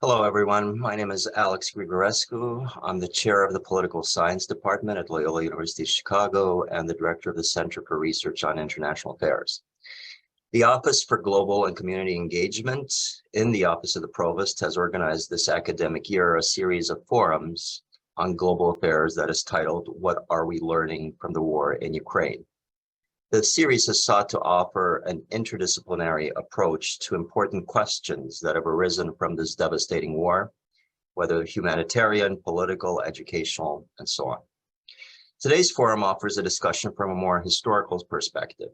Hello, everyone. My name is Alex Grigorescu. I'm the chair of the Political Science Department at Loyola University Chicago and the director of the Center for Research on International Affairs. The Office for Global and Community Engagement in the Office of the Provost has organized this academic year a series of forums on global affairs that is titled, "What Are We Learning from the War in Ukraine?" The series has sought to offer an interdisciplinary approach to important questions that have arisen from this devastating war, whether humanitarian, political, educational, and so on. Today's forum offers a discussion from a more historical perspective.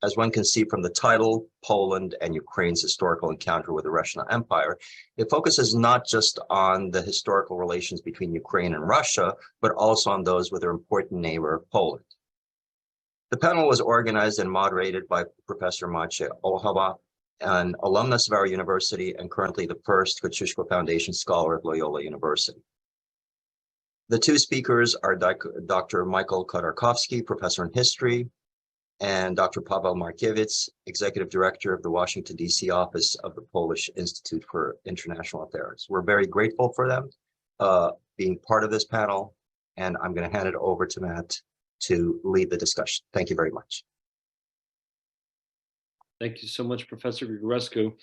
As one can see from the title, Poland and Ukraine's Historical Encounter with the Russian Empire, it focuses not just on the historical relations between Ukraine and Russia, but also on those with their important neighbor, Poland. The panel was organized and moderated by Professor Maciej Olchaba, an alumnus of our university and currently the first Kosciuszko Foundation Scholar at Loyola University. The two speakers are Dr. Michael Khodarkovsky, Professor in History, and Dr. Paweł Markiewicz, Executive Director of the Washington, D.C. office of the Polish Institute for International Affairs. We're very grateful for them being part of this panel, and I'm going to hand it over to Matt to lead the discussion. Thank you very much. Thank you so much, Professor Grigorescu.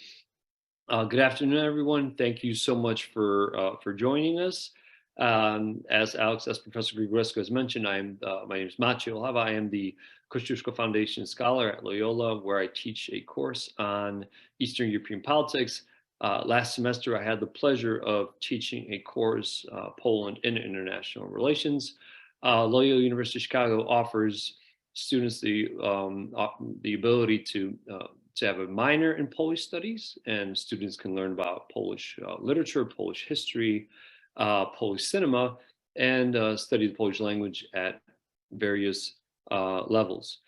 Good afternoon, everyone. Thank you so much for joining us. As Professor Grigorescu has mentioned, my name is Maciej Olchaba. I am the Kosciuszko Foundation Scholar at Loyola, where I teach a course on Eastern European politics. Last semester, I had the pleasure of teaching a course, Poland in International Relations. Loyola University Chicago offers students the ability to have a minor in Polish studies, and students can learn about Polish literature, Polish history, Polish cinema, and study the Polish language at various levels.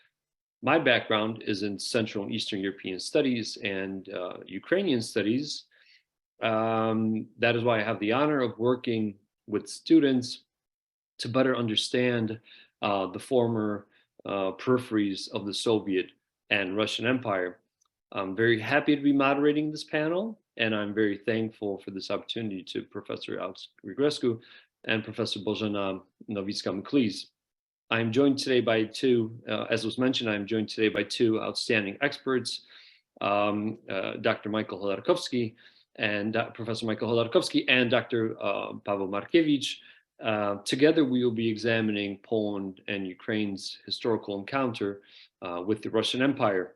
My background is in Central and Eastern European studies and Ukrainian studies. That is why I have the honor of working with students to better understand the former peripheries of the Soviet and Russian Empire. I'm very happy to be moderating this panel, and I'm very thankful for this opportunity to Professor Alex Grigorescu and Professor Bożena Nowicka-Mklis. I'm joined today by as was mentioned, I'm joined today by two outstanding experts, Dr. Michael Khodarkovsky and Professor Michael Khodarkovsky and Dr. Paweł Markiewicz. Together, we will be examining Poland and Ukraine's historical encounter with the Russian Empire.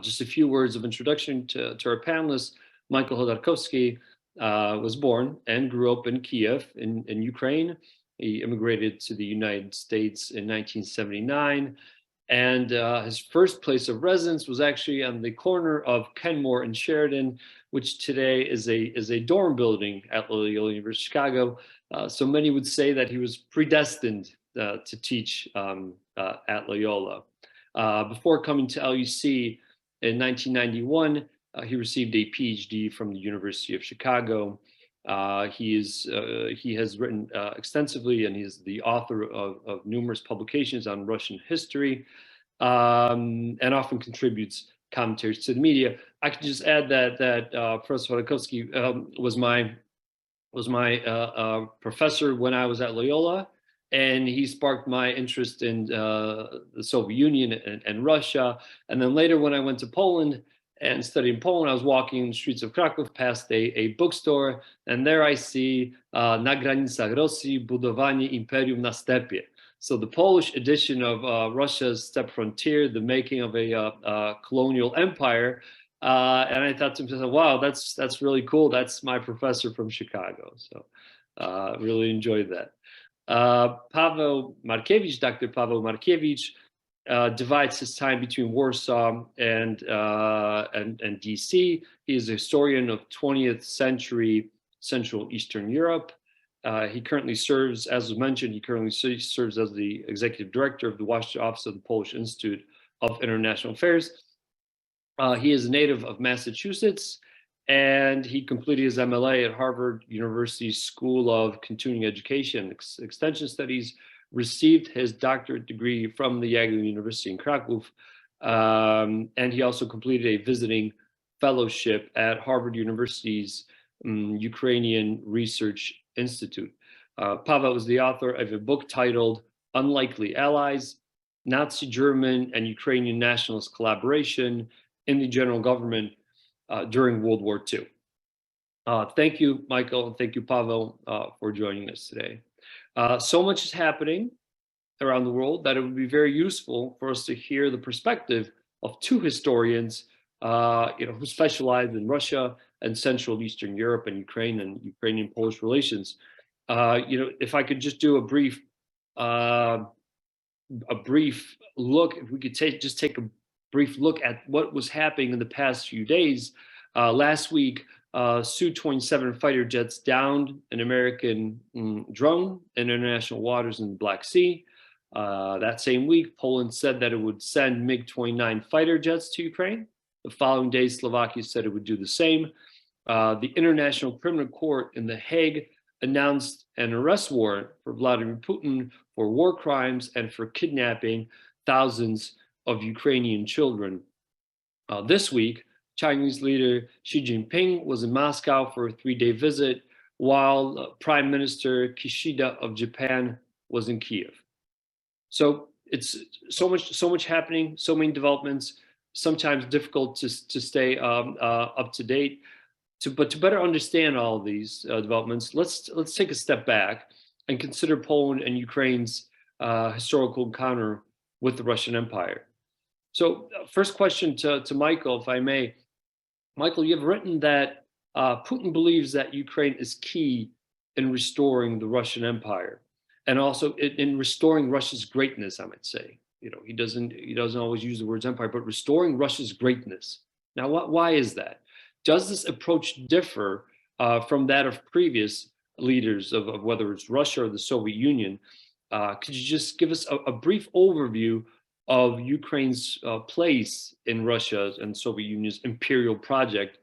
Just a few words of introduction to our panelists. Michael Khodarkovsky was born and grew up in Kyiv in Ukraine. He immigrated to the United States in 1979. And his first place of residence was actually on the corner of Kenmore and Sheridan, which today is a dorm building at Loyola University Chicago. So many would say that he was predestined to teach at Loyola. Before coming to LUC in 1991, he received a PhD from the University of Chicago. He has written extensively, and he's the author of numerous publications on Russian history, and often contributes commentaries to the media. I can just add that Professor Khodarkovsky was my professor when I was at Loyola, and he sparked my interest in the Soviet Union and Russia. And then later, when I went to Poland and studied in Poland, I was walking in the streets of Kraków past a bookstore, and there I see Na granicach Rosji budowanie imperium na stepie. So the Polish edition of Russia's steppe frontier, the making of a colonial empire. And I thought to myself, wow, that's really cool. That's my professor from Chicago. So really enjoyed that. Paweł Markiewicz, Dr. Paweł Markiewicz, divides his time between Warsaw and DC. He is a historian of 20th century Central Eastern Europe. He currently serves, as was mentioned, serves as the executive director of the Washington office of the Polish Institute of International Affairs. He is a native of Massachusetts, and he completed his MLA at Harvard University School of Continuing Education and Extension Studies, received his doctorate degree from the Jagiellonian University in Kraków, and he also completed a visiting fellowship at Harvard University's Ukrainian Research Institute. Paweł is the author of a book titled Unlikely Allies, Nazi German and Ukrainian Nationalist Collaboration in the General Government during World War II. Thank you, Michael, and thank you, Paweł, for joining us today. So much is happening around the world that it would be very useful for us to hear the perspective of two historians, who specialize in Russia and Central Eastern Europe and Ukraine and Ukrainian-Polish relations. If I could just do a brief look, if we could take a brief look at what was happening in the past few days. Last week, Su-27 fighter jets downed an American drone in international waters in the Black Sea. That same week, Poland said that it would send MiG-29 fighter jets to Ukraine. The following day, Slovakia said it would do the same. The International Criminal Court in The Hague announced an arrest warrant for Vladimir Putin for war crimes and for kidnapping thousands of Ukrainian children. This week, Chinese leader Xi Jinping was in Moscow for a 3-day visit, while Prime Minister Kishida of Japan was in Kyiv. So it's so much happening, so many developments, sometimes difficult to stay up to date. But to better understand all of these developments, let's take a step back and consider Poland and Ukraine's historical encounter with the Russian Empire. So first question to Michael, if I may. Michael, you've written that Putin believes that Ukraine is key in restoring the Russian Empire, and also in restoring Russia's greatness, I might say. He doesn't always use the words empire, but restoring Russia's greatness. Now, why is that? Does this approach differ from that of previous leaders of whether it's Russia or the Soviet Union? Could you just give us a brief overview of Ukraine's place in Russia and Soviet Union's imperial project?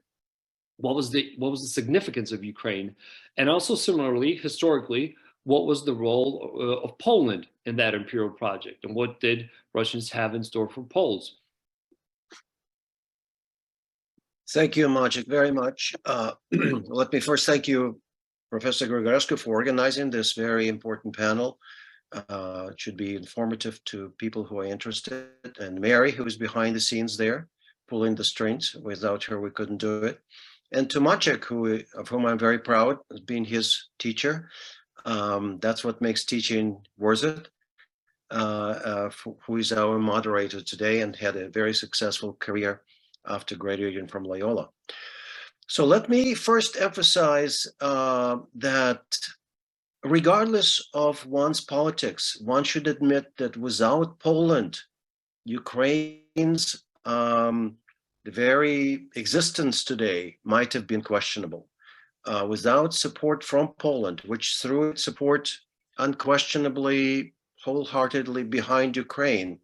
What was the significance of Ukraine? And also similarly, historically, what was the role of Poland in that imperial project? And what did Russians have in store for Poles? Thank you, Maciek, very much. Let me first thank you, Professor Grigorescu, for organizing this very important panel. It should be informative to people who are interested, and Mary, who is behind the scenes there, pulling the strings. Without her, we couldn't do it. And to Maciek, of whom I'm very proud, as being his teacher. That's what makes teaching worth it. Who is our moderator today and had a very successful career after graduating from Loyola. So let me first emphasize that regardless of one's politics, one should admit that without Poland, Ukraine's the very existence today might have been questionable. Without support from Poland, which through its support unquestionably, wholeheartedly behind Ukraine,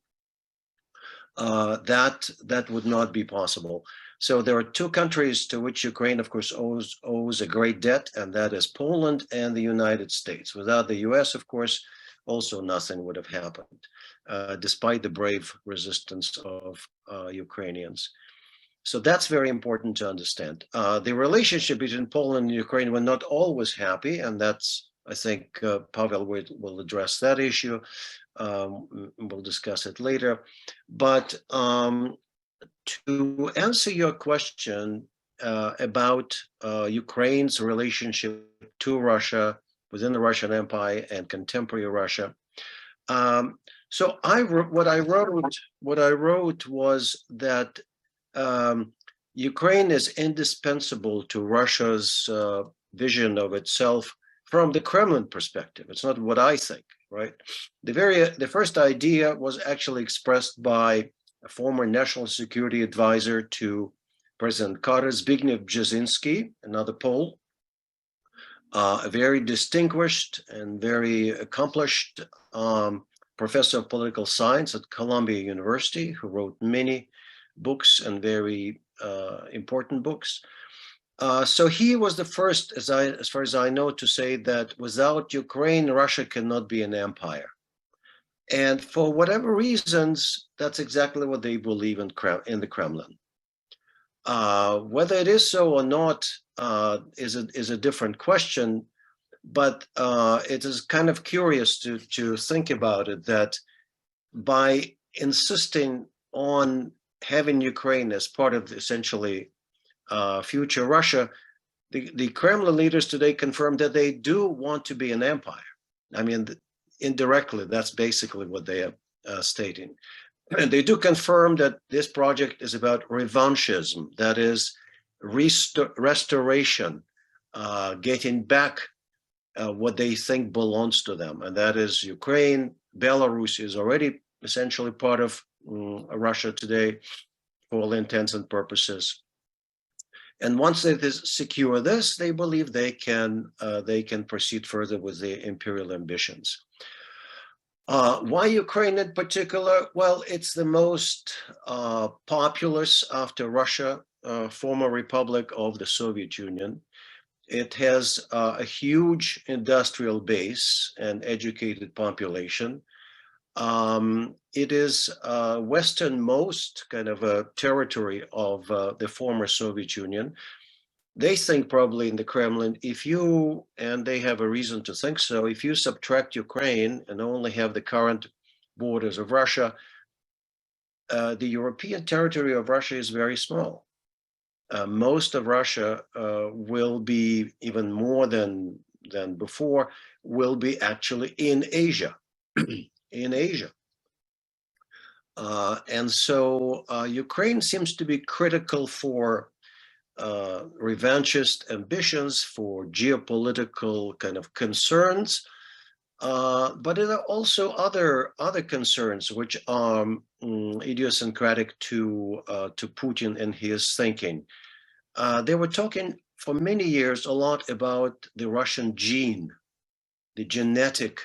that would not be possible. So there are two countries to which Ukraine, of course, owes a great debt, and that is Poland and the United States. Without the US, of course, also nothing would have happened, despite the brave resistance of Ukrainians. So that's very important to understand. The relationship between Poland and Ukraine were not always happy, and that's, I think, Paweł will address that issue. We'll discuss it later. But to answer your question about Ukraine's relationship to Russia within the Russian Empire and contemporary Russia, so what I wrote was that Ukraine is indispensable to Russia's vision of itself from the Kremlin perspective. It's not what I think, right? The first idea was actually expressed by a former national security advisor to President Carter, Zbigniew Brzezinski, another Pole, a very distinguished and very accomplished professor of political science at Columbia University, who wrote many books and very important books. So he was the first, as far as I know, to say that without Ukraine, Russia cannot be an empire. And for whatever reasons, that's exactly what they believe in the Kremlin. Whether it is so or not, is a different question, but it is kind of curious to think about it, that by insisting on having Ukraine as part of essentially future Russia, the Kremlin leaders today confirmed that they do want to be an empire. I mean, indirectly, that's basically what they are stating. And they do confirm that this project is about revanchism, that is restoration, getting back what they think belongs to them, and that is Ukraine. Belarus is already essentially part of Russia today for all intents and purposes. And once they secure this, they believe they can proceed further with their imperial ambitions. Why Ukraine in particular? Well, it's the most populous after Russia, former republic of the Soviet Union. It has a huge industrial base and educated population. It is westernmost kind of a territory of the former Soviet Union. They think probably in the Kremlin, and they have a reason to think so, if you subtract Ukraine and only have the current borders of Russia, the European territory of Russia is very small. Most of Russia will be, even more than before, will be actually in Asia. In Asia. And so Ukraine seems to be critical for revanchist ambitions, for geopolitical kind of concerns, but there are also other concerns which are idiosyncratic to Putin and his thinking. They were talking for many years a lot about the Russian gene, the genetic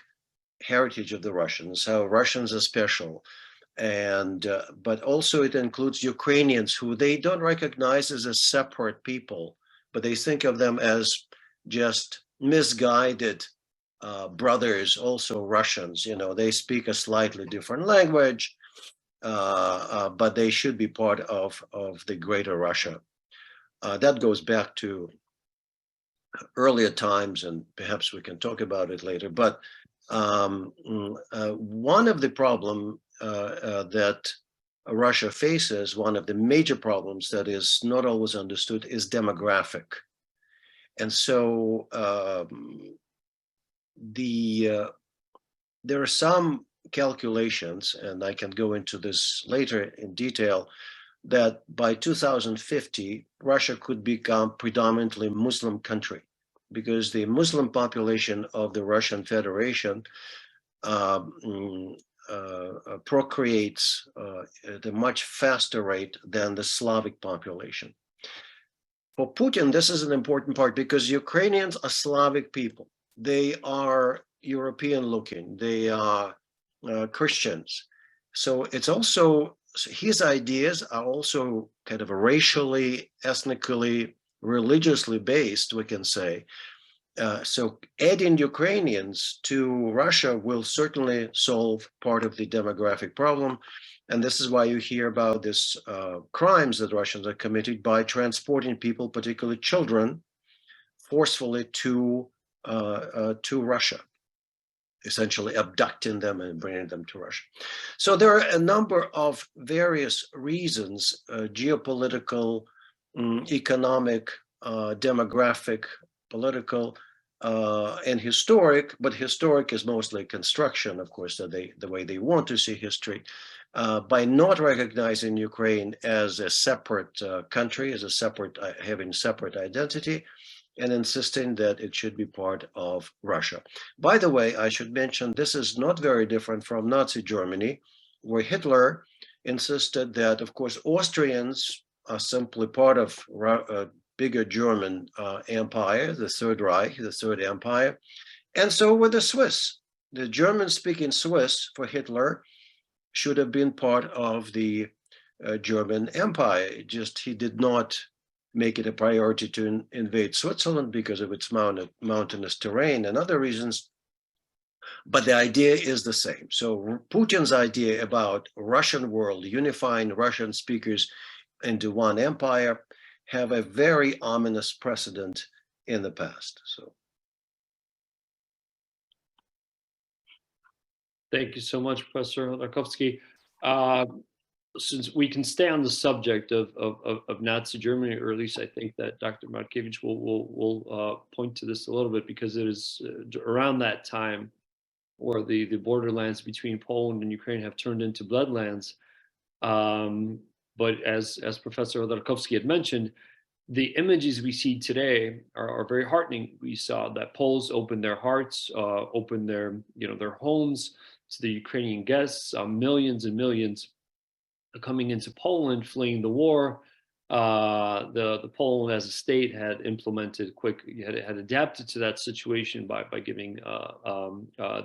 heritage of the Russians, how Russians are special, and but also it includes Ukrainians who they don't recognize as a separate people, but they think of them as just misguided brothers, also Russians. You know, they speak a slightly different language, but they should be part of the greater Russia. That goes back to earlier times, and perhaps we can talk about it later. But one of the problems that Russia faces, one of the major problems that is not always understood, is demographic. And so there are some calculations, and I can go into this later in detail, that by 2050, Russia could become predominantly Muslim country, because the Muslim population of the Russian Federation procreates at a much faster rate than the Slavic population. For Putin, this is an important part because Ukrainians are Slavic people. They are European looking. They are Christians. So it's also, his ideas are also kind of racially, ethnically, religiously based, we can say. So adding Ukrainians to Russia will certainly solve part of the demographic problem. And this is why you hear about this crimes that Russians are committing by transporting people, particularly children, forcefully to Russia, essentially abducting them and bringing them to Russia. So there are a number of various reasons, geopolitical, economic, demographic, political, and historic, but historic is mostly construction, of course, that the way they want to see history, by not recognizing Ukraine as a separate country, as a separate, having separate identity, and insisting that it should be part of Russia. By the way, I should mention this is not very different from Nazi Germany, where Hitler insisted that, of course, Austrians are simply part of a bigger German empire, the Third Reich, the Third Empire, and so were the Swiss. The German-speaking Swiss for Hitler should have been part of the German Empire. Just he did not make it a priority to invade Switzerland because of its mountainous terrain and other reasons. But the idea is the same. So Putin's idea about Russian world, unifying Russian speakers into one empire, have a very ominous precedent in the past. So. Thank you so much, Professor Khodarkovsky. Since we can stay on the subject of Nazi Germany, or at least I think that Dr. Markiewicz will point to this a little bit, because it is around that time where the borderlands between Poland and Ukraine have turned into bloodlands. But as Professor Khodarkovsky had mentioned, the images we see today are very heartening. We saw that Poles opened their hearts, opened their homes to the Ukrainian guests, millions and millions coming into Poland, fleeing the war. The Poland as a state had implemented had adapted to that situation by giving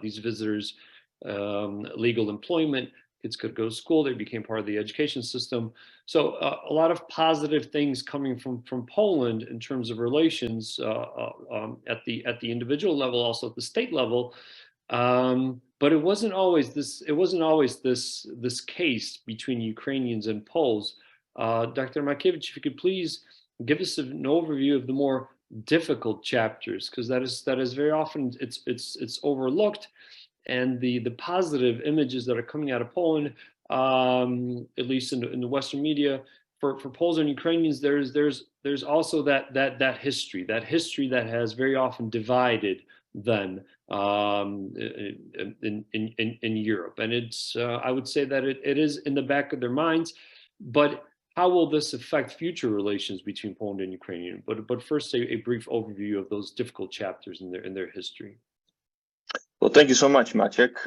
these visitors legal employment. Kids could go to school. They became part of the education system. So a lot of positive things coming from Poland in terms of relations at the individual level, also at the state level. But it wasn't always this. It wasn't always this case between Ukrainians and Poles. Dr. Markiewicz, if you could please give us an overview of the more difficult chapters, because that is very often it's overlooked, and the positive images that are coming out of Poland, at least in the Western media, for Poles and Ukrainians, there's also that history that has very often divided them in Europe, and it's I would say that it is in the back of their minds. But how will this affect future relations between Poland and Ukraine? But first, a brief overview of those difficult chapters in their history. Well, thank you so much, Maciek,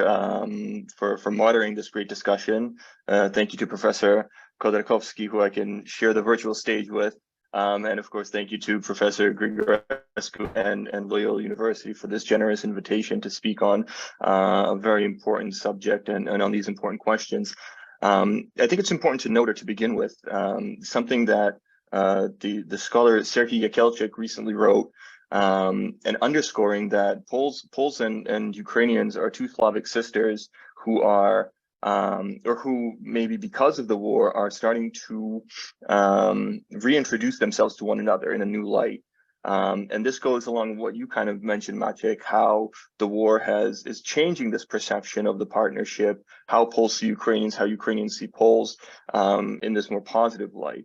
for moderating this great discussion. Thank you to Professor Khodarkovsky, who I can share the virtual stage with. And of course, thank you to Professor Grigorescu and Loyola University for this generous invitation to speak on a very important subject and on these important questions. I think it's important to note, or to begin with, something that the scholar Serhiy Yakelchik recently wrote, and underscoring that Poles and Ukrainians are two Slavic sisters who are, or who maybe because of the war are starting to reintroduce themselves to one another in a new light. And this goes along what you kind of mentioned, Maciek, how the war is changing this perception of the partnership, how Poles see Ukrainians, how Ukrainians see Poles in this more positive light.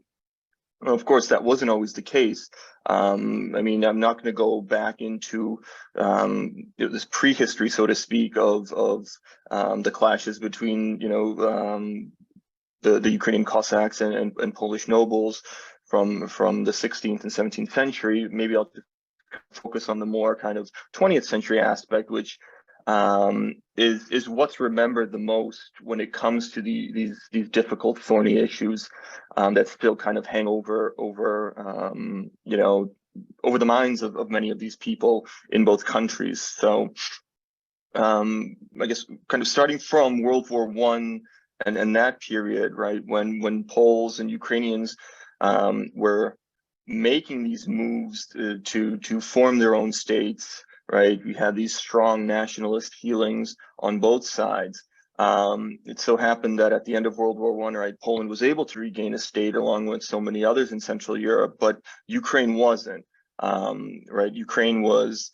Well, of course, that wasn't always the case. I mean, I'm not going to go back into this prehistory, so to speak, of the clashes between, the Ukrainian Cossacks and Polish nobles from the 16th and 17th century. Maybe I'll just focus on the more kind of 20th century aspect, which is what's remembered the most when it comes to these difficult, thorny issues that still kind of hang over the minds of many of these people in both countries. So I guess kind of starting from World War I and that period, right, when Poles and Ukrainians were making these moves to form their own states. Right, we had these strong nationalist feelings on both sides. It so happened that at the end of World War I, right, Poland was able to regain a state along with so many others in Central Europe, but Ukraine wasn't. Right, Ukraine was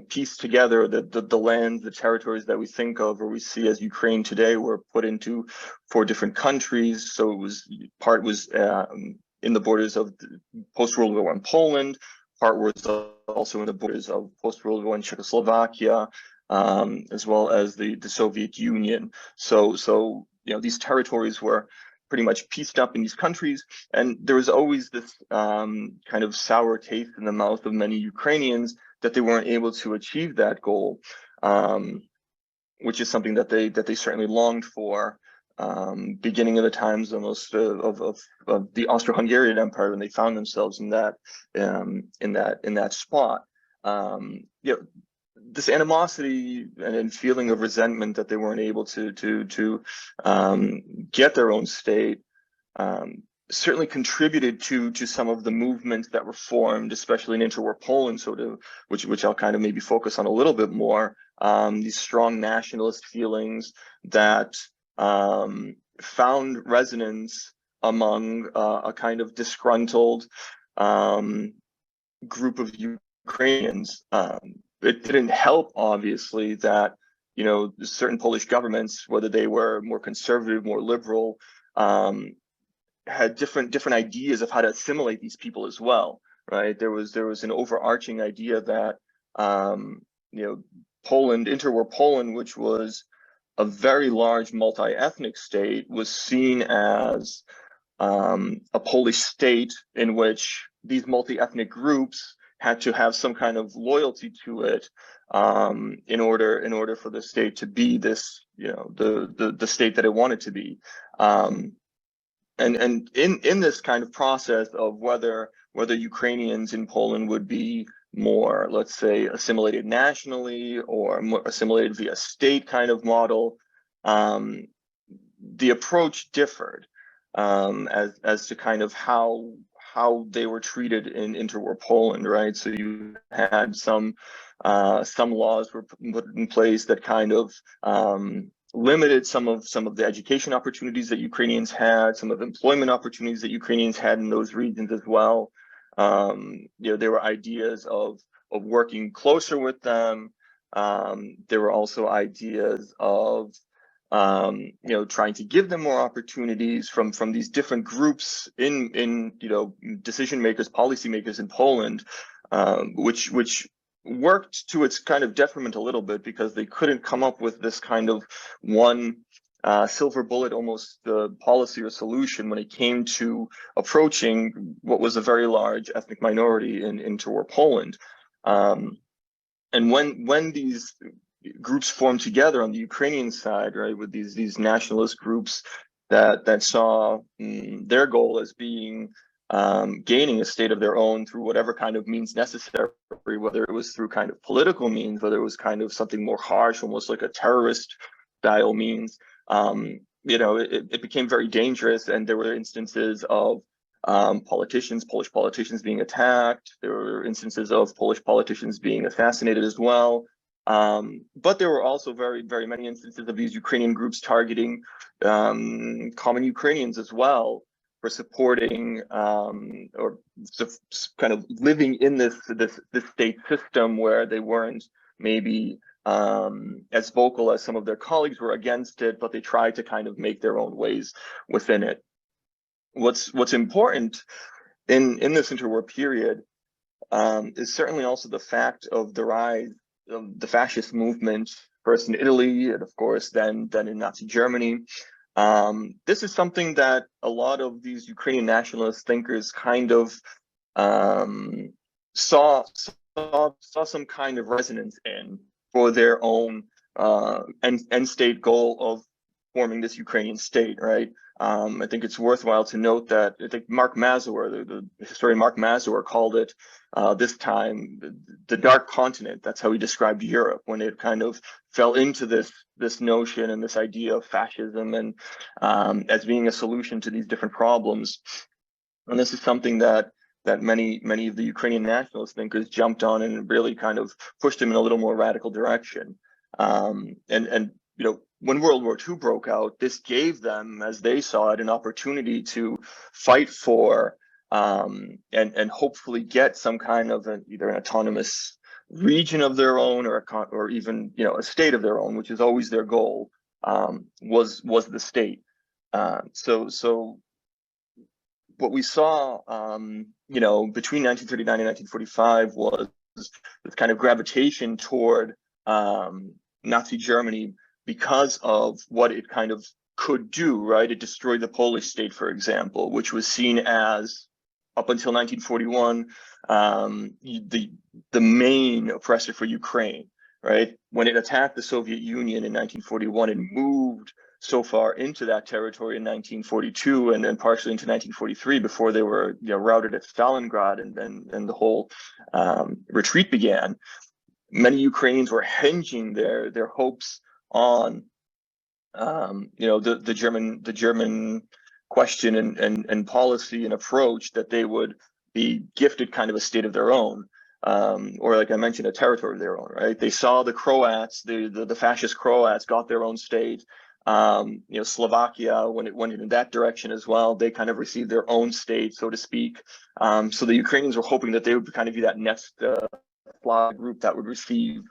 pieced together. The lands, the territories that we think of or we see as Ukraine today were put into 4 different countries. So it was in the borders of post-World War I Poland. Part was also in the borders of post-World War I Czechoslovakia, as well as the Soviet Union. So these territories were pretty much pieced up in these countries, and there was always this kind of sour taste in the mouth of many Ukrainians that they weren't able to achieve that goal, which is something that they certainly longed for. Beginning of the times almost of the Austro-Hungarian Empire, when they found themselves in that spot. This animosity and feeling of resentment that they weren't able to get their own state certainly contributed to some of the movements that were formed, especially in interwar Poland, which I'll kind of maybe focus on a little bit more. These strong nationalist feelings that found resonance among a kind of disgruntled group of Ukrainians. It didn't help, obviously, that certain Polish governments, whether they were more conservative, more liberal, had different ideas of how to assimilate these people as well, right? There was an overarching idea that Poland, interwar Poland, which was a very large multi-ethnic state, was seen as a Polish state in which these multi-ethnic groups had to have some kind of loyalty to it in order for the state to be this, the state that it wanted to be. And in this kind of process of whether Ukrainians in Poland would be more, let's say, assimilated nationally or more assimilated via state kind of model, the approach differed as to kind of how they were treated in interwar Poland, right? So you had some laws were put in place that kind of limited some of the education opportunities that Ukrainians had, some of the employment opportunities that Ukrainians had in those regions as well. There were ideas of working closer with them. There were also ideas of trying to give them more opportunities from these different groups in decision makers, policy makers in Poland, which worked to its kind of detriment a little bit, because they couldn't come up with this kind of one silver bullet almost policy or solution when it came to approaching what was a very large ethnic minority in interwar Poland. And when these groups formed together on the Ukrainian side, right, with these nationalist groups that saw their goal as being gaining a state of their own through whatever kind of means necessary, whether it was through kind of political means, whether it was kind of something more harsh, almost like a terrorist style means, it became very dangerous. And there were instances of Polish politicians being attacked. There were instances of Polish politicians being assassinated as well. But there were also very, very many instances of these Ukrainian groups targeting common Ukrainians as well, for supporting or kind of living in this state system where they weren't maybe as vocal as some of their colleagues were against it, but they tried to kind of make their own ways within it. What's important in this interwar period is certainly also the fact of the rise of the fascist movement, first in Italy, and of course then in Nazi Germany. This is something that a lot of these Ukrainian nationalist thinkers kind of saw some kind of resonance in for their own end state goal of forming this Ukrainian state, right? I think it's worthwhile to note that I think Mark Mazur, the historian Mark Mazur, called it this time the dark continent. That's how he described Europe, when it kind of fell into this notion and this idea of fascism and as being a solution to these different problems. And this is something that many of the Ukrainian nationalist thinkers jumped on and really kind of pushed them in a little more radical direction. And when World War II broke out, this gave them, as they saw it, an opportunity to fight for and hopefully get some kind of either an autonomous region of their own or even a state of their own, which is always their goal, was the state. So what we saw between 1939 and 1945 was this kind of gravitation toward Nazi Germany because of what it kind of could do, right? It destroyed the Polish state, for example, which was seen as, up until 1941, the main oppressor for Ukraine, right? When it attacked the Soviet Union in 1941, it moved so far into that territory in 1942 and then partially into 1943 before they were routed at Stalingrad and the whole retreat began. Many Ukrainians were hinging their hopes on the German question and policy and approach, that they would be gifted kind of a state of their own, or like I mentioned, a territory of their own, right? They saw the Croats, the fascist Croats got their own state. Slovakia, when it went in that direction as well, they kind of received their own state, so to speak. So the Ukrainians were hoping that they would kind of be that next group that would receive,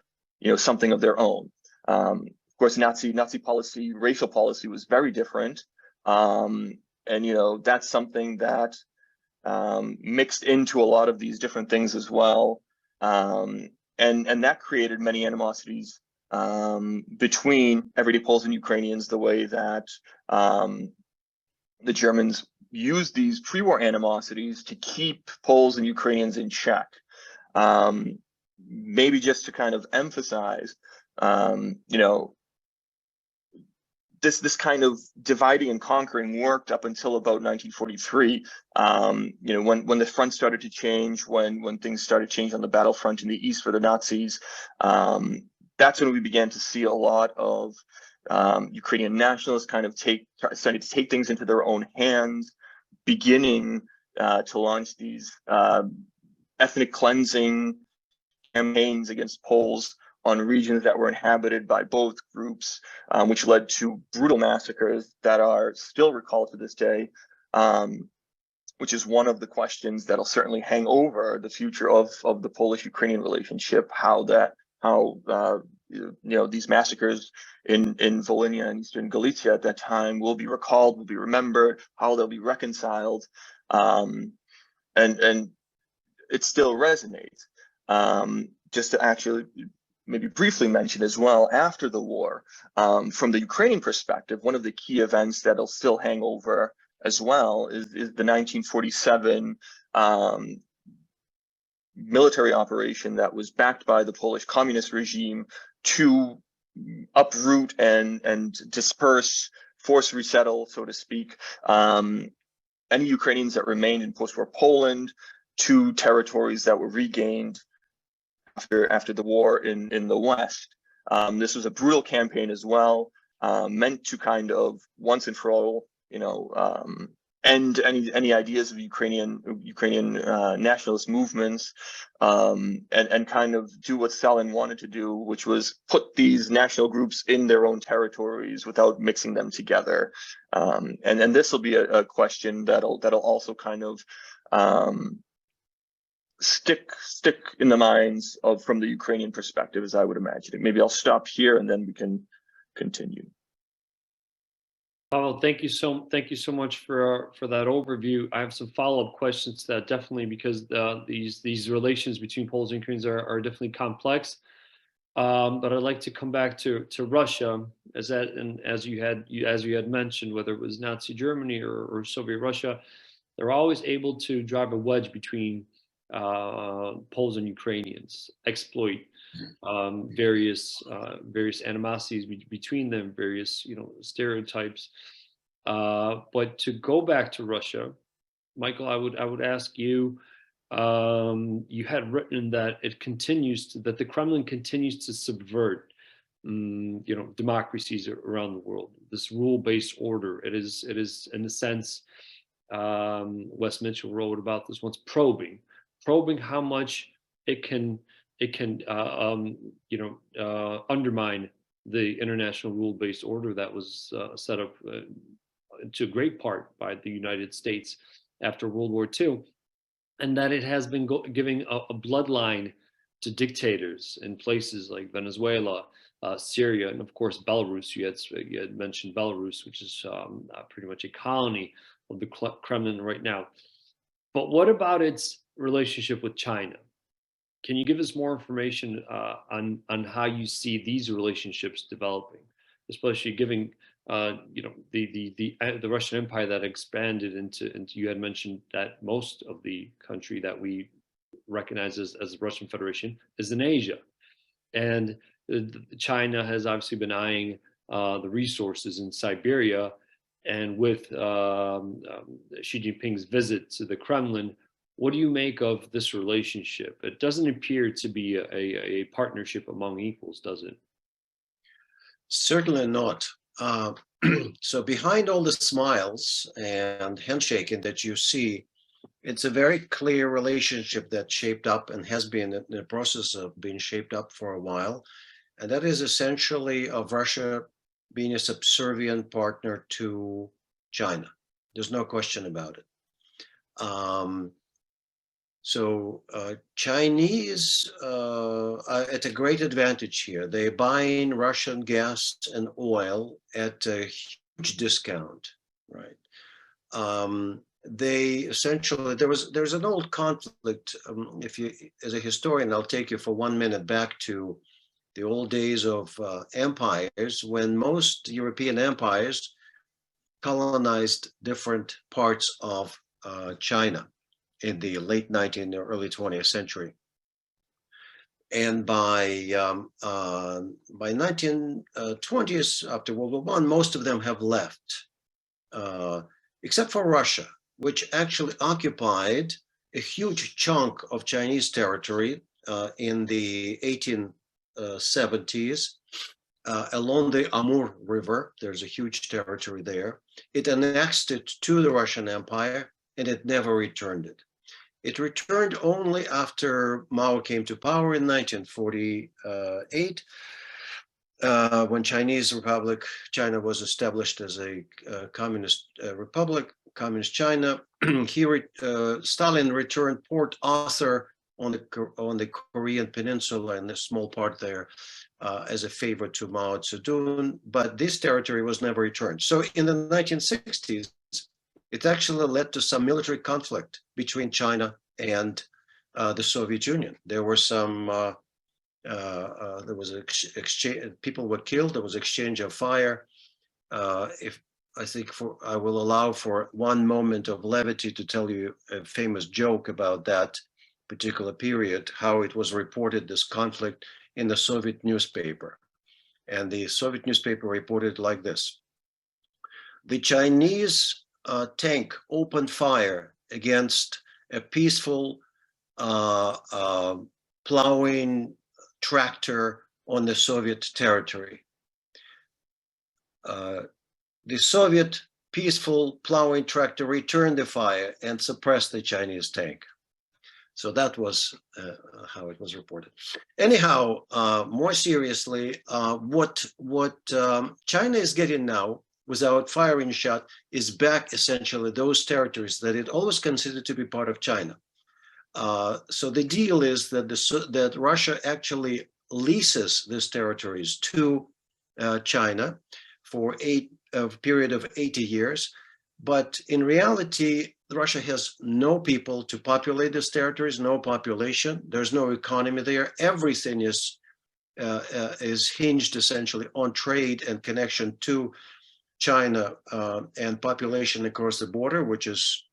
something of their own. Of course, Nazi policy, racial policy was very different. And that's something that mixed into a lot of these different things as well. And that created many animosities between everyday Poles and Ukrainians, the way that the Germans used these pre-war animosities to keep Poles and Ukrainians in check. Maybe just to kind of emphasize, this kind of dividing and conquering worked up until about 1943. When the front started to change, when things started to change on the battlefront in the east for the Nazis, that's when we began to see a lot of Ukrainian nationalists kind of starting to take things into their own hands, beginning to launch these ethnic cleansing campaigns against Poles on regions that were inhabited by both groups, which led to brutal massacres that are still recalled to this day, which is one of the questions that'll certainly hang over the future of the Polish-Ukrainian relationship, how these massacres in Volhynia and Eastern Galicia at that time will be recalled, will be remembered, how they'll be reconciled, and it still resonates. Just to actually maybe briefly mention as well, after the war, from the Ukrainian perspective, one of the key events that'll still hang over as well is the 1947 military operation that was backed by the Polish communist regime to uproot and disperse, force resettle, so to speak, any Ukrainians that remained in post-war Poland to territories that were regained after the war in the West. This was a brutal campaign as well, meant to kind of once and for all, end any ideas of Ukrainian nationalist movements, and kind of do what Stalin wanted to do, which was put these national groups in their own territories without mixing them together. And this will be a question that'll also kind of stick in the minds from the Ukrainian perspective, as I would imagine it. Maybe I'll stop here and then we can continue. Paweł, thank you so much for that overview. I have some follow-up questions to that, definitely, because these relations between Poles and Ukrainians are definitely complex. But I'd like to come back to Russia, as you had mentioned, whether it was Nazi Germany or Soviet Russia, they're always able to drive a wedge between Poles and Ukrainians, exploit various animosities between them, various stereotypes. But to go back to Russia, Michael, I would ask you. You had written that that the Kremlin continues to subvert, democracies around the world. This rule-based order. It is in a sense. Wes Mitchell wrote about this once, probing how much it can undermine the international rule-based order that was set up to a great part by the United States after World War II, and that it has been giving a bloodline to dictators in places like Venezuela, Syria, and of course Belarus. You had mentioned Belarus, which is pretty much a colony of the Kremlin right now. But what about its relationship with China? Can you give us more information on how you see these relationships developing, especially giving the Russian Empire that expanded into you had mentioned that most of the country that we recognize as the Russian Federation is in Asia, and China has obviously been eyeing the resources in Siberia, and with Xi Jinping's visit to the Kremlin, what do you make of this relationship? It doesn't appear to be a partnership among equals, does it? Certainly not. So behind all the smiles and handshaking that you see, it's a very clear relationship that shaped up and has been in the process of being shaped up for a while. And that is essentially of Russia being a subservient partner to China. There's no question about it. Chinese are at a great advantage here. They're buying Russian gas and oil at a huge discount, right? They essentially, there's an old conflict. If you, as a historian, I'll take you for 1 minute back to the old days of empires, when most European empires colonized different parts of China in the late 19th or early 20th century. And by 1920s, after World War I, most of them have left, except for Russia, which actually occupied a huge chunk of Chinese territory in the 1870s along the Amur River. There's a huge territory there. It annexed it to the Russian Empire, and it never returned it. It returned only after Mao came to power in 1948, when China was established as a communist republic, communist China. Stalin returned Port Arthur on the Korean Peninsula and the small part there as a favor to Mao Zedong, but this territory was never returned. So in the 1960s, it actually led to some military conflict between China and the Soviet Union. There were some, there was an exchange, people were killed, there was exchange of fire. I will allow for one moment of levity to tell you a famous joke about that particular period, how it was reported, this conflict, in the Soviet newspaper. And the Soviet newspaper reported like this: the Chinese tank opened fire against a peaceful plowing tractor on the Soviet territory. The Soviet peaceful plowing tractor returned the fire and suppressed the Chinese tank. So that was how it was reported. Anyhow, more seriously, what China is getting now, without firing shot, is back essentially those territories that it always considered to be part of China. So the deal is that that Russia actually leases these territories to China for a period of 80 years. But in reality, Russia has no people to populate these territories, no population. There's no economy there. Everything is hinged essentially on trade and connection to China and population across the border, which is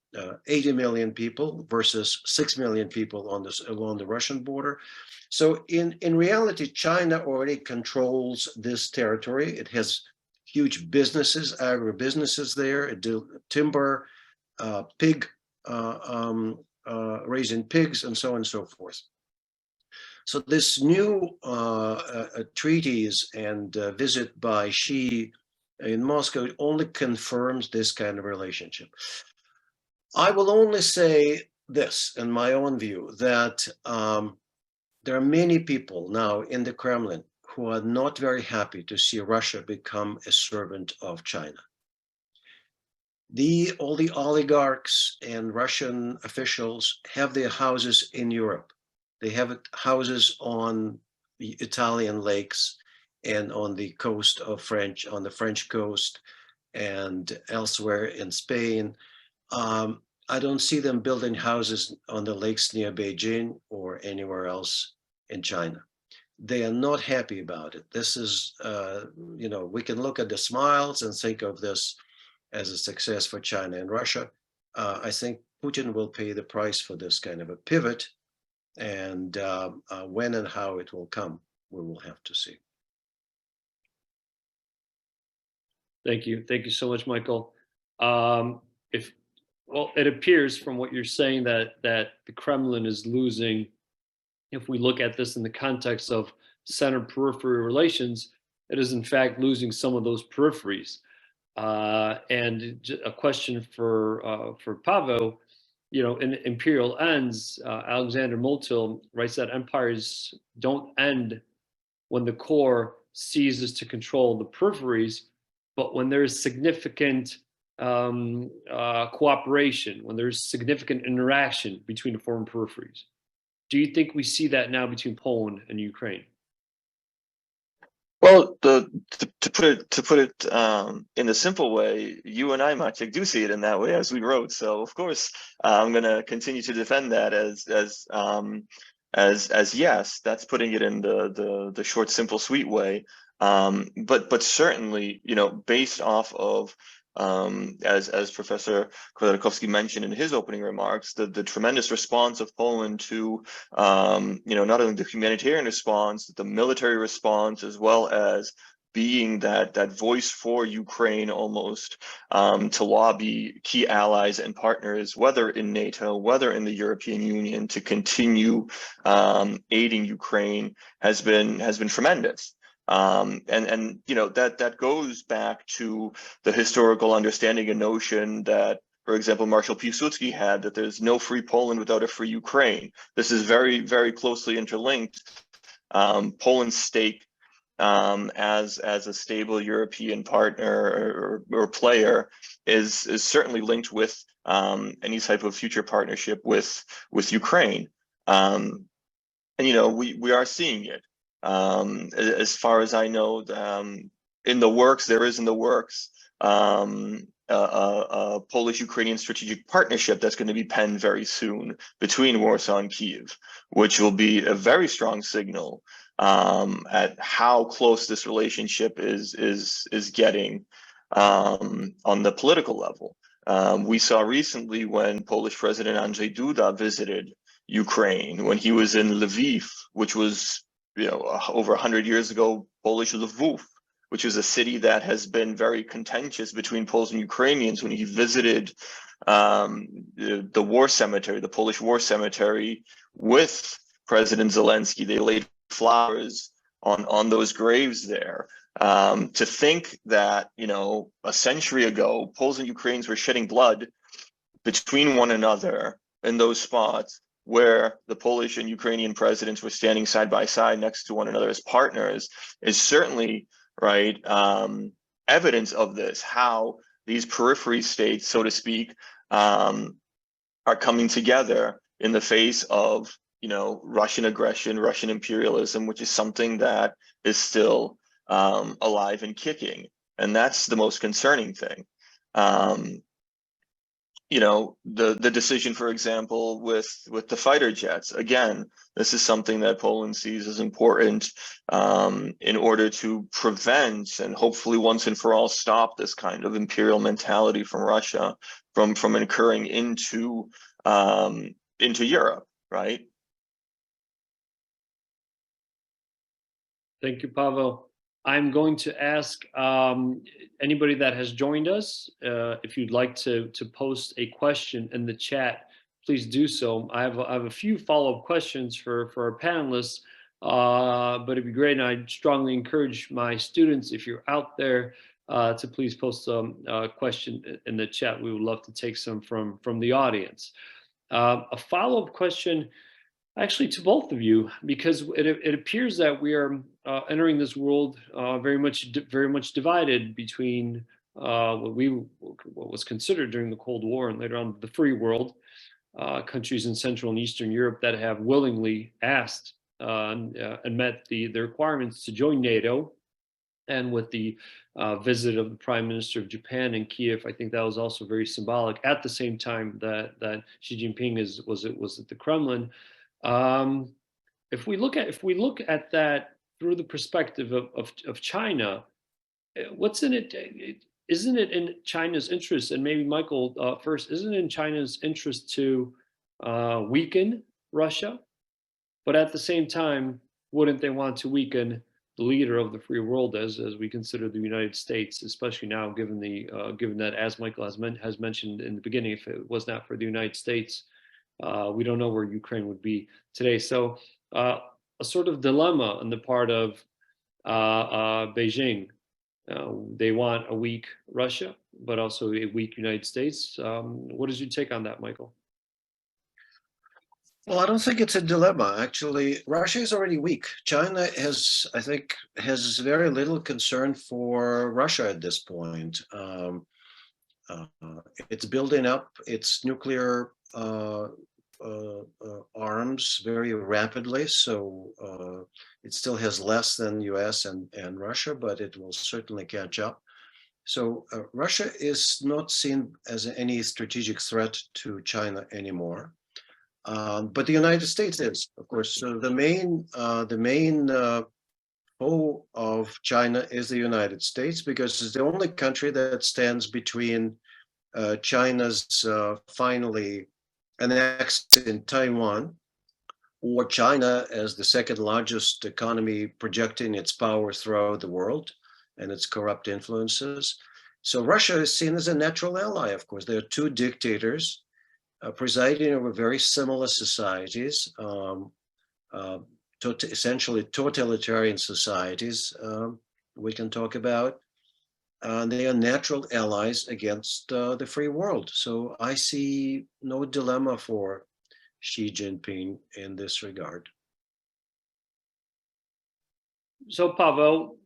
80 million people versus 6 million people along the Russian border. So in reality, China already controls this territory. It has huge businesses, agribusinesses there. It do timber, pig, raising pigs, and so on and so forth. So this new treaties and visit by Xi in Moscow only confirms this kind of relationship. I will only say this, in my own view, that there are many people now in the Kremlin who are not very happy to see Russia become a servant of China. All the oligarchs and Russian officials have their houses in Europe. They have houses on the Italian lakes and on the coast of on the French coast and elsewhere in Spain. I don't see them building houses on the lakes near Beijing or anywhere else in China. They are not happy about it. This is, we can look at the smiles and think of this as a success for China and Russia. I think Putin will pay the price for this kind of a pivot, and when and how it will come, we will have to see. Thank you. Thank you so much, Michael. Well, it appears from what you're saying that the Kremlin is losing, if we look at this in the context of center-periphery relations, it is in fact losing some of those peripheries. And a question for Paweł, in Imperial Ends, Alexander Motyl writes that empires don't end when the core ceases to control the peripheries, but when there's significant cooperation, when there's significant interaction between the foreign peripheries. Do you think we see that now between Poland and Ukraine? Well, to put it in a simple way, you and I, Maciek, do see it in that way, as we wrote. So of course, I'm going to continue to defend that as yes, that's putting it in the short, simple, sweet way. But certainly, you know, based off of as Professor Khodarkovsky mentioned in his opening remarks, the tremendous response of Poland to you know, not only the humanitarian response, the military response, as well as being that voice for Ukraine almost, to lobby key allies and partners, whether in NATO, whether in the European Union, to continue aiding Ukraine has been tremendous. And you know, that goes back to the historical understanding and notion that, for example, Marshal Piłsudski had, that there's no free Poland without a free Ukraine. This is very, very closely interlinked. Poland's stake as a stable European partner or player is certainly linked with any type of future partnership with Ukraine. And you know, we are seeing it. As far as I know, in the works, there is in the works a Polish-Ukrainian strategic partnership that's going to be penned very soon between Warsaw and Kyiv, which will be a very strong signal at how close this relationship is getting on the political level. We saw recently when Polish President Andrzej Duda visited Ukraine, when he was in Lviv, which was, you know, over 100 years ago, Polish Lvów, which is a city that has been very contentious between Poles and Ukrainians. When he visited the war cemetery, the Polish war cemetery, with President Zelensky, they laid flowers on those graves there. To think that, you know, a century ago, Poles and Ukrainians were shedding blood between one another in those spots, where the Polish and Ukrainian presidents were standing side by side next to one another as partners, is certainly, right, evidence of this, how these periphery states, so to speak, are coming together in the face of, you know, Russian aggression, Russian imperialism, which is something that is still alive and kicking. And that's the most concerning thing. You know, the decision, for example, with the fighter jets, again, this is something that Poland sees as important in order to prevent and hopefully once and for all stop this kind of imperial mentality from Russia from incurring into Europe, right? Thank you, Paweł. I'm going to ask anybody that has joined us, if you'd like to post a question in the chat, please do so. I have a few follow-up questions for our panelists, but it'd be great, and I strongly encourage my students, if you're out there, to please post a question in the chat. We would love to take some from the audience. A follow-up question, actually, to both of you, because it appears that we are entering this world very much divided between what was considered during the Cold War and later on the free world, countries in Central and Eastern Europe that have willingly asked and met the requirements to join NATO. And with the visit of the Prime Minister of Japan in Kyiv, I think that was also very symbolic. At the same time that Xi Jinping was at the Kremlin. If we look at that through the perspective of China, what's in it? Isn't it in China's interest? And maybe Michael first, isn't it in China's interest to weaken Russia? But at the same time, wouldn't they want to weaken the leader of the free world, as we consider the United States, especially now, given that, as Michael has mentioned in the beginning, if it was not for the United States, we don't know where Ukraine would be today. So a sort of dilemma on the part of Beijing. They want a weak Russia, but also a weak United States. What is your take on that, Michael? Well, I don't think it's a dilemma. Actually, Russia is already weak. China has, I think, has very little concern for Russia at this point. Uh, it's building up its nuclear arms very rapidly. So it still has less than US and Russia, but it will certainly catch up. So Russia is not seen as any strategic threat to China anymore. But the United States is, of course. So the main foe of China is the United States, because it's the only country that stands between China's finally annexing Taiwan, or China as the second largest economy projecting its power throughout the world and its corrupt influences. So Russia is seen as a natural ally, of course. There are two dictators presiding over very similar societies, essentially totalitarian societies we can talk about. They are natural allies against the free world. So I see no dilemma for Xi Jinping in this regard. So Paweł,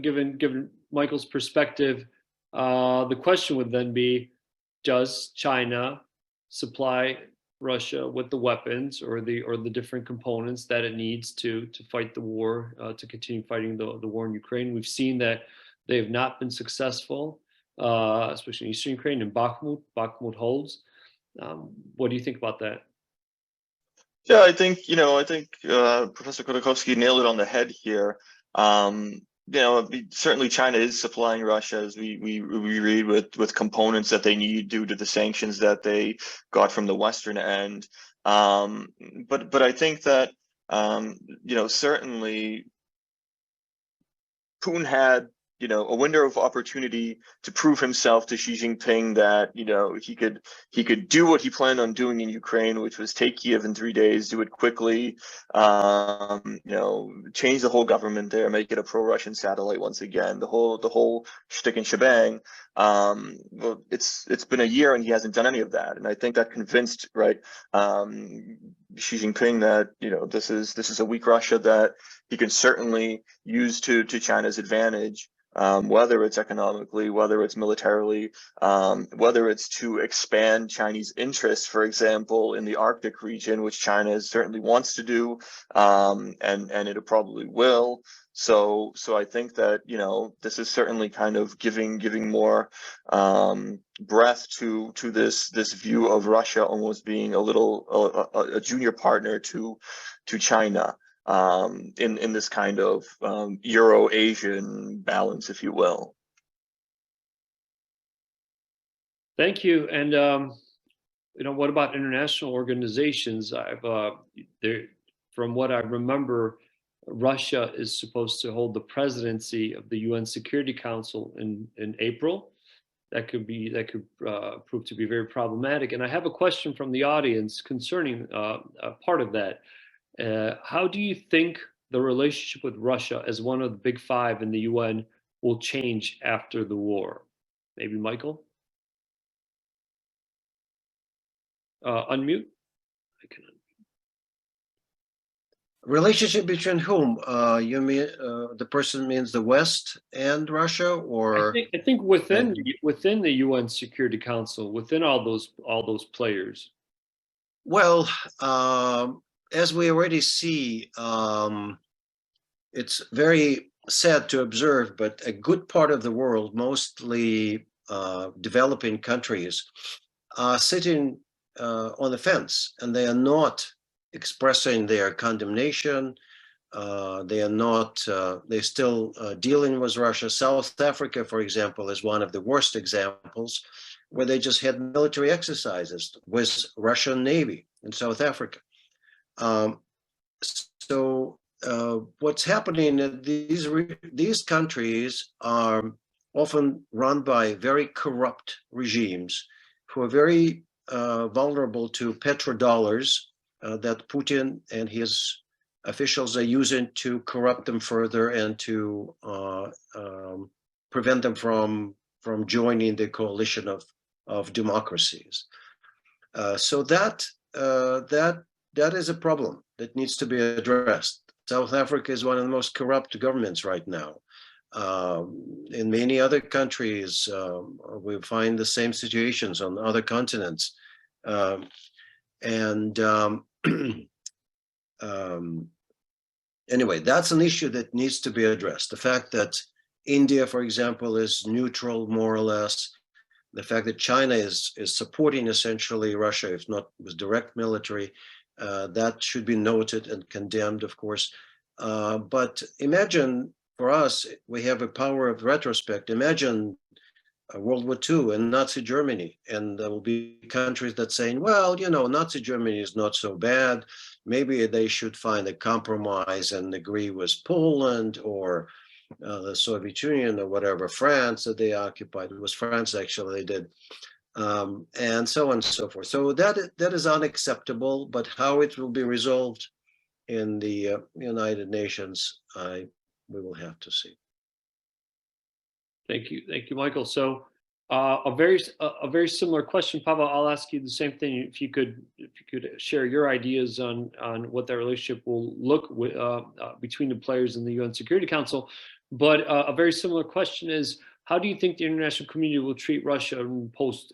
given Michael's perspective, the question would then be, does China supply Russia with the weapons or the different components that it needs to fight the war, to continue fighting the war in Ukraine? We've seen that they have not been successful, especially in Eastern Ukraine and Bakhmut. Bakhmut holds. What do you think about that? Yeah, I think Professor Khodarkovsky nailed it on the head here. Certainly China is supplying Russia, as we read, with components that they need due to the sanctions that they got from the Western end. But I think that certainly Putin had a window of opportunity to prove himself to Xi Jinping that he could do what he planned on doing in Ukraine, which was take Kyiv in 3 days, do it quickly, change the whole government there, make it a pro-Russian satellite once again, the whole shtick and shebang. Well, it's been a year and he hasn't done any of that, and I think that convinced Xi Jinping that this is a weak Russia that he can certainly use to China's advantage. Whether it's economically, whether it's militarily, whether it's to expand Chinese interests, for example, in the Arctic region, which China certainly wants to do, and it probably will. So I think that this is certainly kind of giving more breath to this view of Russia almost being a junior partner to China. In this kind of Euro-Asian balance, if you will. Thank you. And what about international organizations? From what I remember, Russia is supposed to hold the presidency of the UN Security Council in April. That could prove to be very problematic. And I have a question from the audience concerning part of that. How do you think the relationship with Russia as one of the big five in the UN will change after the war? Maybe Michael? Unmute? I can unmute. Relationship between whom? You mean the person means the West and Russia, or? I think within the UN Security Council, within all those players. Well, as we already see, it's very sad to observe, but a good part of the world, mostly developing countries, are sitting on the fence, and they are not expressing their condemnation. They are not, they're still dealing with Russia. South Africa, for example, is one of the worst examples, where they just had military exercises with Russian Navy in South Africa. So what's happening, these countries are often run by very corrupt regimes who are very vulnerable to petrodollars that Putin and his officials are using to corrupt them further and to prevent them from joining the coalition of democracies. So that that is a problem that needs to be addressed. South Africa is one of the most corrupt governments right now. In many other countries, we find the same situations on other continents. Anyway, that's an issue that needs to be addressed. The fact that India, for example, is neutral more or less. The fact that China is supporting essentially Russia, if not with direct military, that should be noted and condemned, of course. But imagine, for us, we have a power of retrospect. Imagine World War II and Nazi Germany, and there will be countries that saying, well, you know, Nazi Germany is not so bad. Maybe they should find a compromise and agree with Poland or the Soviet Union or whatever, France that they occupied. It was France, actually, they did. And so on and so forth. So that is unacceptable, but how it will be resolved in the United Nations, we will have to see. Thank you, Michael. So a very similar question, Paweł. I'll ask you the same thing. If you could share your ideas on what that relationship will look between the players in the UN Security Council. But a very similar question is, how do you think the international community will treat Russia in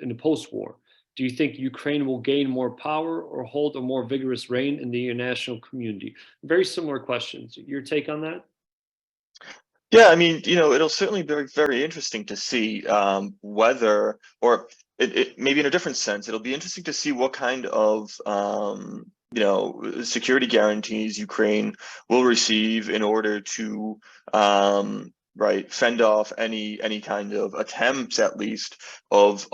the post-war? Do you think Ukraine will gain more power or hold a more vigorous reign in the international community? Very similar questions. Your take on that? Yeah, I mean, it'll certainly be very, very interesting to see whether, or it maybe in a different sense, it'll be interesting to see what kind of security guarantees Ukraine will receive in order to fend off any kind of attempts, at least, of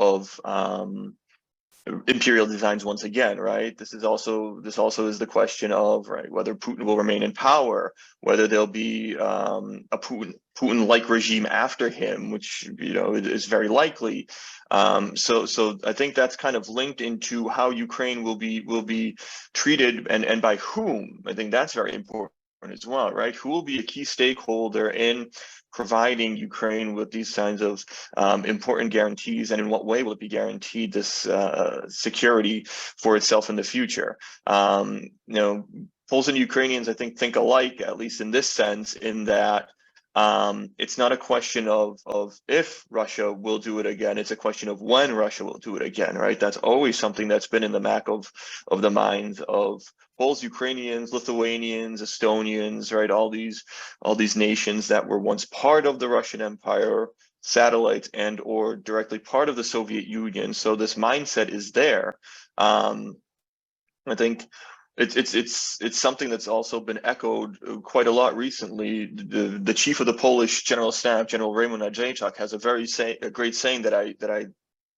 imperial designs once again, right? This also is the question of, right, whether Putin will remain in power, whether there'll be a Putin-like regime after him, which is very likely. So I think that's kind of linked into how Ukraine will be treated and by whom. I think that's very important as well, right? Who will be a key stakeholder in providing Ukraine with these kinds of important guarantees, and in what way will it be guaranteed this security for itself in the future? Poles and Ukrainians, I think alike, at least in this sense, in that it's not a question of if Russia will do it again, it's a question of when Russia will do it again, right? That's always something that's been in the back of the minds of Poles, Ukrainians, Lithuanians, Estonians, right? All these nations that were once part of the Russian Empire, satellites and or directly part of the Soviet Union. So this mindset is there. I think it's something that's also been echoed quite a lot recently. The chief of the Polish General Staff, General Raymond Nadrzejczak, has a great saying that I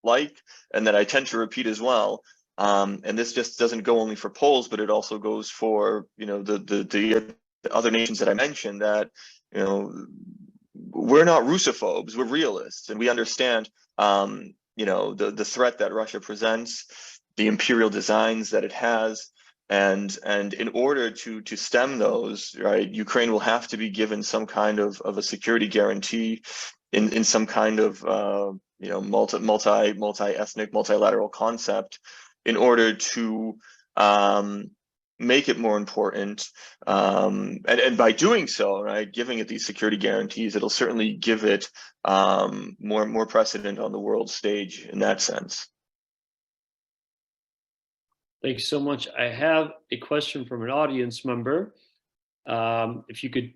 like and that I tend to repeat as well. And this just doesn't go only for Poles, but it also goes for the other nations that I mentioned. That we're not Russophobes, we're realists, and we understand the threat that Russia presents, the imperial designs that it has. And in order to stem those, right, Ukraine will have to be given some kind of a security guarantee in some kind of multi-ethnic, multilateral concept, in order to make it more important. And by doing so, right, giving it these security guarantees, it'll certainly give it more precedent on the world stage in that sense. Thank you so much. I have a question from an audience member. If you could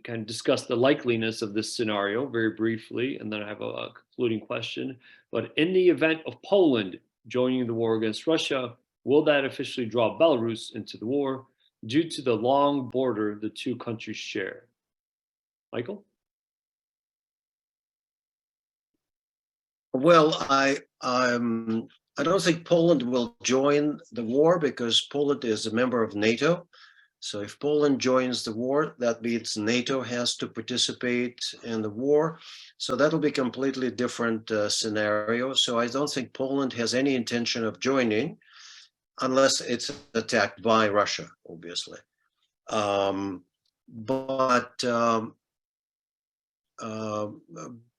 kind of discuss the likeliness of this scenario very briefly, and then I have a concluding question. But in the event of Poland joining the war against Russia, will that officially draw Belarus into the war due to the long border the two countries share? Michael? Well, I don't think Poland will join the war, because Poland is a member of NATO. So if Poland joins the war, that means NATO has to participate in the war. So that'll be a completely different scenario. So I don't think Poland has any intention of joining, unless it's attacked by Russia, obviously.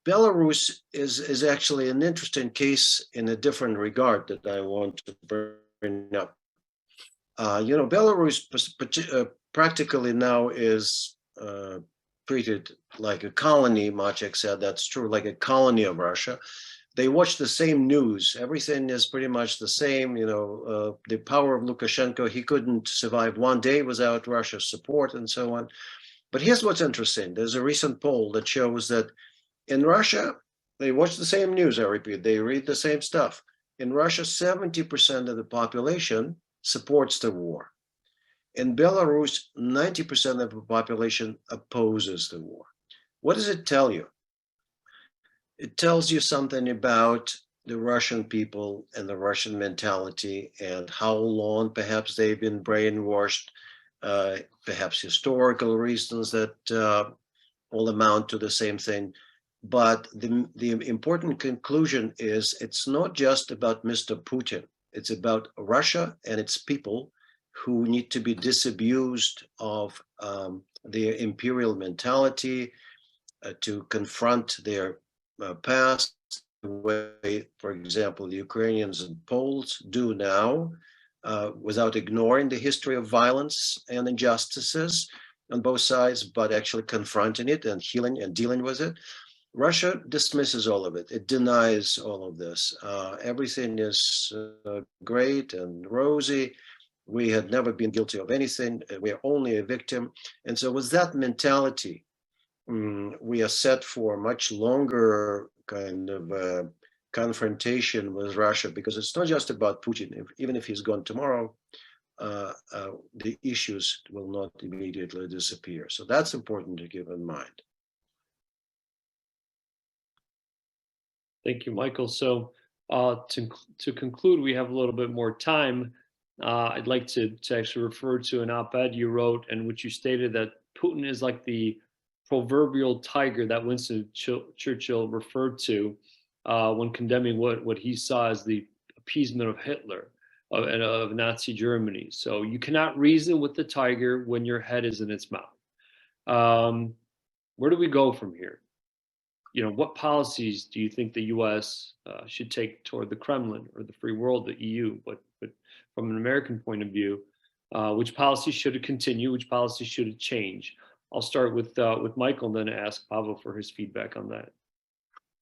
Belarus is actually an interesting case in a different regard that I want to bring up. Belarus practically now is treated like a colony. Maciek said that's true, like a colony of Russia. They watch the same news. Everything is pretty much the same. The power of Lukashenko, he couldn't survive one day without Russia's support and so on. But here's what's interesting. There's a recent poll that shows that in Russia, they watch the same news, I repeat, they read the same stuff. In Russia, 70% of the population supports the war. In Belarus, 90% of the population opposes the war. What does it tell you? It tells you something about the Russian people and the Russian mentality and how long perhaps they've been brainwashed, perhaps historical reasons that all amount to the same thing. But the important conclusion is it's not just about Mr. Putin. It's about Russia and its people who need to be disabused of their imperial mentality, to confront their past, the way, for example, the Ukrainians and Poles do now, without ignoring the history of violence and injustices on both sides, but actually confronting it and healing and dealing with it. Russia dismisses all of it. It denies all of this. Everything is great and rosy. We had never been guilty of anything. We're only a victim. And so with that mentality, we are set for a much longer kind of confrontation with Russia, because it's not just about Putin. Even if he's gone tomorrow, the issues will not immediately disappear. So that's important to keep in mind. Thank you, Michael. So to conclude, we have a little bit more time. I'd like to actually refer to an op-ed you wrote in which you stated that Putin is like the proverbial tiger that Winston Churchill referred to when condemning what he saw as the appeasement of Hitler of Nazi Germany. So you cannot reason with the tiger when your head is in its mouth. Where do we go from here? What policies do you think the U.S. Should take toward the Kremlin or the free world, the EU? But from an American point of view, which policies should it continue? Which policies should it change? I'll start with Michael, and then ask Paweł for his feedback on that.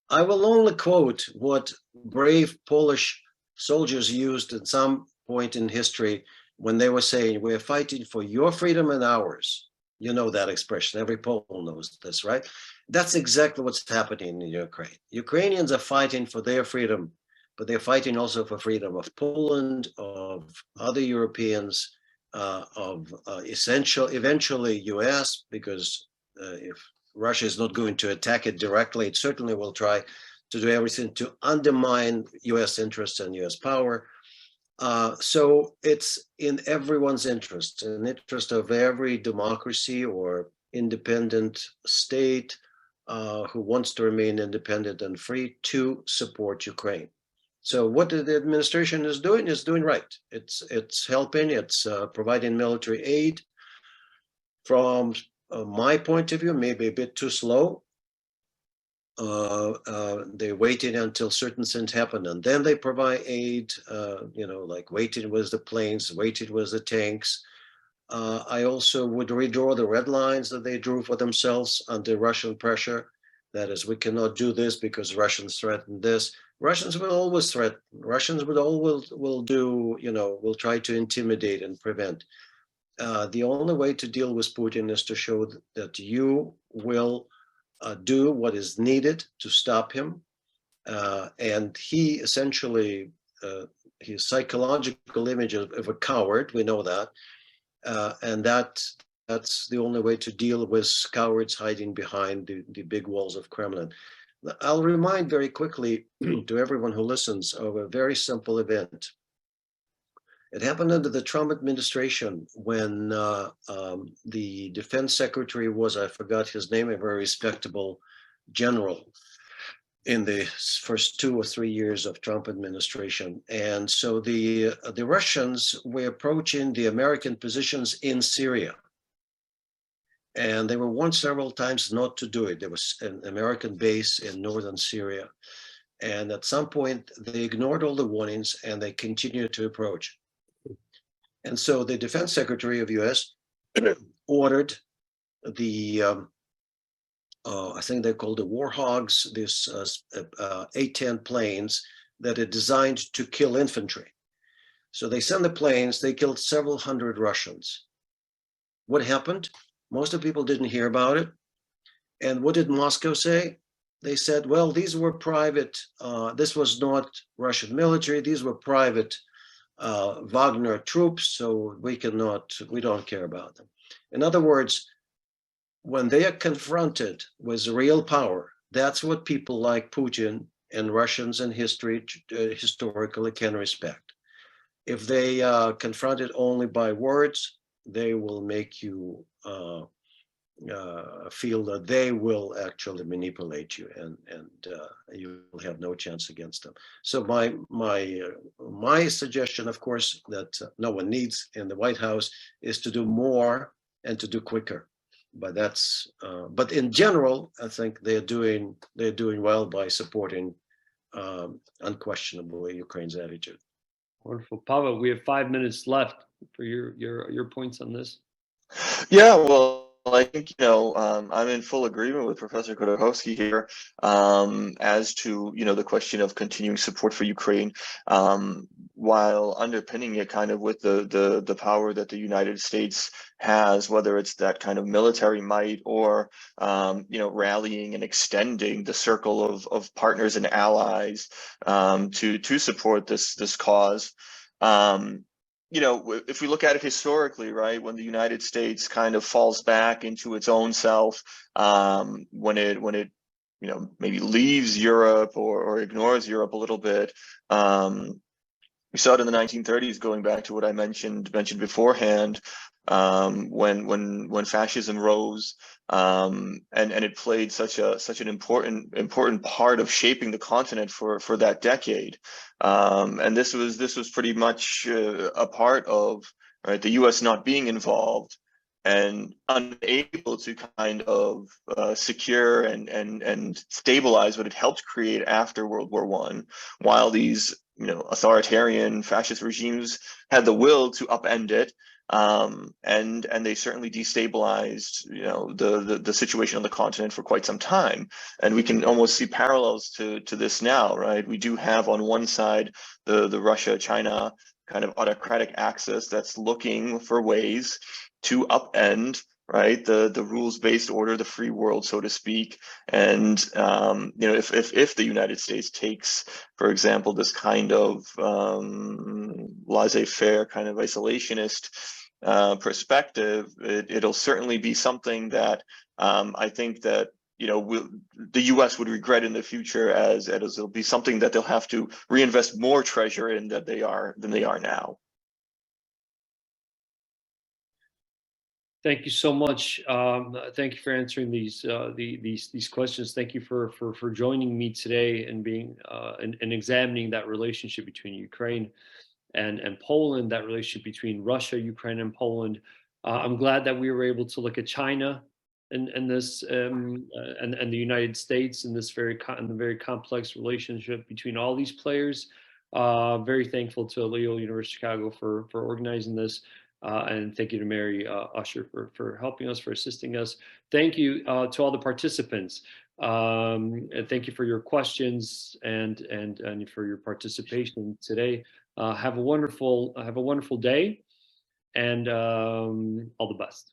I will only quote what brave Polish soldiers used at some point in history when they were saying, "We're fighting for your freedom and ours." You know that expression. Every Pole knows this, right? That's exactly what's happening in Ukraine. Ukrainians are fighting for their freedom, but they're fighting also for freedom of Poland, of other Europeans, of eventually US, because if Russia is not going to attack it directly, it certainly will try to do everything to undermine US interests and US power. So it's in everyone's interest, in the interest of every democracy or independent state who wants to remain independent and free, to support Ukraine. So what the administration is doing right. It's helping, it's providing military aid. From my point of view, maybe a bit too slow. They're waiting until certain things happen and then they provide aid, like waiting with the planes, waiting with the tanks. I also would redraw the red lines that they drew for themselves under Russian pressure. That is, we cannot do this because Russians threaten this. Russians will always threaten. Russians will try to intimidate and prevent. The only way to deal with Putin is to show that you will do what is needed to stop him. And he essentially, his psychological image of a coward, we know that. And that's the only way to deal with cowards hiding behind the big walls of Kremlin. I'll remind very quickly to everyone who listens of a very simple event. It happened under the Trump administration when the defense secretary was, I forgot his name, a very respectable general in the first 2 or 3 years of Trump administration. And so the Russians were approaching the American positions in Syria. And they were warned several times not to do it. There was an American base in northern Syria. And at some point, they ignored all the warnings and they continued to approach. And so the Defense Secretary of US ordered the, I think they're called the Warhogs, this A-10 planes that are designed to kill infantry. So they sent the planes, they killed several hundred Russians. What happened? Most of the people didn't hear about it. And what did Moscow say? They said, well, these were private, this was not Russian military, these were private Wagner troops, so we don't care about them. In other words, when they are confronted with real power, that's what people like Putin and Russians in history historically can respect. If they are confronted only by words, they will make you feel that they will actually manipulate you, and you will have no chance against them. So my suggestion, of course, that no one needs in the White House is to do more and to do quicker. But that's but in general, I think they're doing well by supporting unquestionably Ukraine's attitude. Wonderful. Paweł, we have 5 minutes left for your points on this. Yeah, well, I think, I'm in full agreement with Professor Khodarkovsky here as to, the question of continuing support for Ukraine, while underpinning it kind of with the power that the United States has, whether it's that kind of military might or, rallying and extending the circle of partners and allies to support this cause. If we look at it historically, right, when the United States kind of falls back into its own self, when it maybe leaves Europe or ignores Europe a little bit, we saw it in the 1930s, going back to what I mentioned beforehand, when fascism rose, and it played such an important part of shaping the continent for that decade, and this was pretty much a part of, right, the U.S. not being involved and unable to kind of secure and stabilize what it helped create after World War I, while these authoritarian fascist regimes had the will to upend it, and they certainly destabilized the situation on the continent for quite some time. And we can almost see parallels to this now, right? We do have on one side the Russia-China kind of autocratic axis that's looking for ways to upend, right, the rules-based order, the free world, so to speak. And if the United States takes, for example, this kind of laissez-faire kind of isolationist perspective, it'll certainly be something that I think that the U.S. would regret in the future, as it'll be something that they'll have to reinvest more treasure in than they are now. Thank you so much. Thank you for answering these questions. Thank you for joining me today and being and examining that relationship between Ukraine and Poland, that relationship between Russia, Ukraine, and Poland. I'm glad that we were able to look at China and this and the United States in this very complex relationship between all these players. Very thankful to Loyola University Chicago for organizing this. And thank you to Mary Usher for helping us, for assisting us. Thank you to all the participants. And thank you for your questions and for your participation today. Have a wonderful day, and all the best.